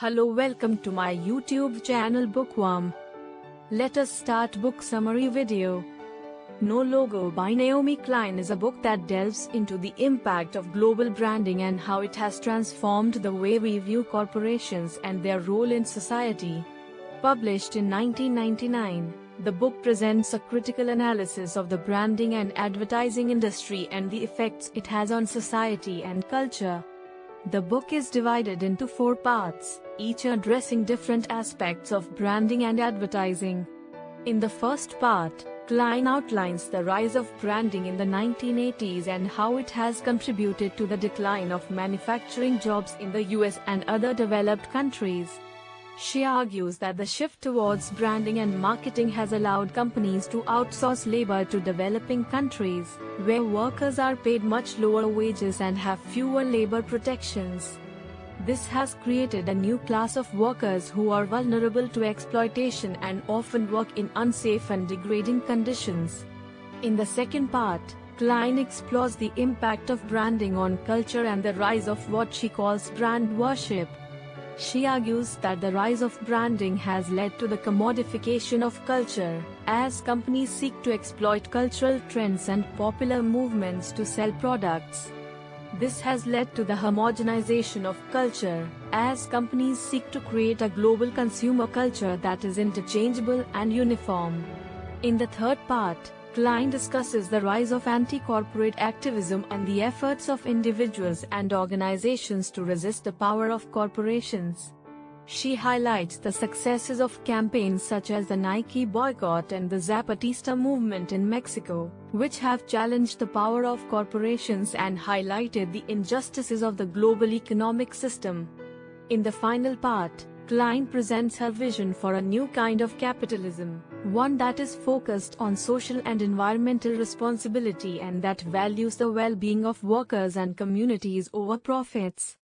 Hello, welcome to my YouTube channel Bookworm. Let us start book summary video. No Logo by Naomi Klein is a book that delves into the impact of global branding and how it has transformed the way we view corporations and their role in society. Published in 1999, the book presents a critical analysis of the branding and advertising industry and the effects it has on society and culture. The book is divided into 4 parts, each addressing different aspects of branding and advertising. In the first part, Klein outlines the rise of branding in the 1980s and how it has contributed to the decline of manufacturing jobs in the US and other developed countries. She argues that the shift towards branding and marketing has allowed companies to outsource labor to developing countries, where workers are paid much lower wages and have fewer labor protections. This has created a new class of workers who are vulnerable to exploitation and often work in unsafe and degrading conditions. In the second part, Klein explores the impact of branding on culture and the rise of what she calls brand worship. She argues that the rise of branding has led to the commodification of culture, as companies seek to exploit cultural trends and popular movements to sell products. This has led to the homogenization of culture, as companies seek to create a global consumer culture that is interchangeable and uniform. In the third part, Klein discusses the rise of anti-corporate activism and the efforts of individuals and organizations to resist the power of corporations. She highlights the successes of campaigns such as the Nike boycott and the Zapatista movement in Mexico, which have challenged the power of corporations and highlighted the injustices of the global economic system. In the final part, Klein presents her vision for a new kind of capitalism, one that is focused on social and environmental responsibility and that values the well-being of workers and communities over profits.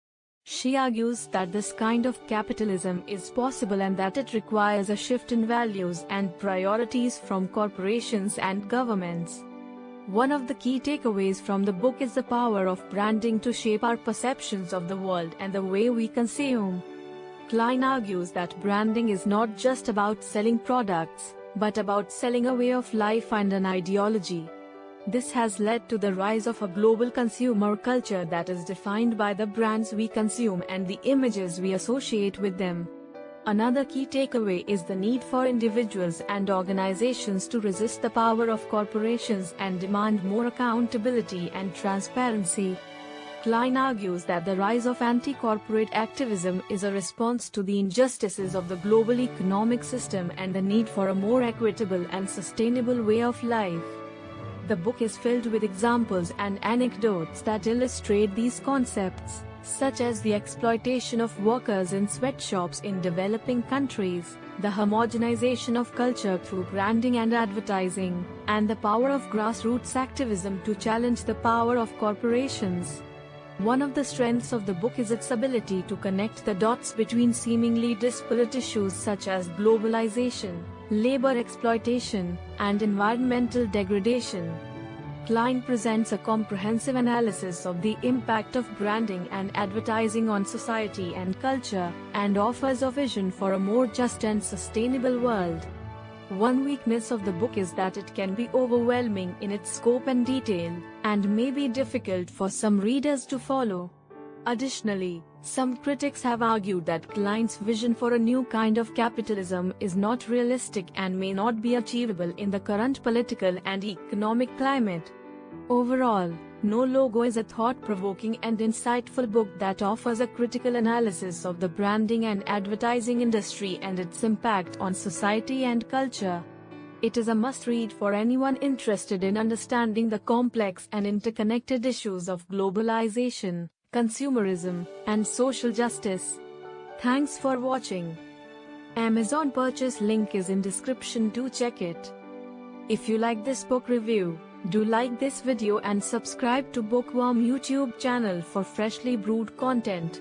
She argues that this kind of capitalism is possible and that it requires a shift in values and priorities from corporations and governments. One of the key takeaways from the book is the power of branding to shape our perceptions of the world and the way we consume. Klein argues that branding is not just about selling products, but about selling a way of life and an ideology. This has led to the rise of a global consumer culture that is defined by the brands we consume and the images we associate with them. Another key takeaway is the need for individuals and organizations to resist the power of corporations and demand more accountability and transparency. Klein argues that the rise of anti-corporate activism is a response to the injustices of the global economic system and the need for a more equitable and sustainable way of life. The book is filled with examples and anecdotes that illustrate these concepts, such as the exploitation of workers in sweatshops in developing countries, the homogenization of culture through branding and advertising, and the power of grassroots activism to challenge the power of corporations. One of the strengths of the book is its ability to connect the dots between seemingly disparate issues such as globalization, labor exploitation, and environmental degradation. Klein presents a comprehensive analysis of the impact of branding and advertising on society and culture, and offers a vision for a more just and sustainable world. One weakness of the book is that it can be overwhelming in its scope and detail, and may be difficult for some readers to follow. Additionally, some critics have argued that Klein's vision for a new kind of capitalism is not realistic and may not be achievable in the current political and economic climate. Overall, No Logo is a thought-provoking and insightful book that offers a critical analysis of the branding and advertising industry and its impact on society and culture. It is a must-read for anyone interested in understanding the complex and interconnected issues of globalization, consumerism, and social justice. Thanks for watching. Amazon purchase link is in description to check it. If you like this book review, do like this video and subscribe to Bookworm YouTube channel for freshly brewed content.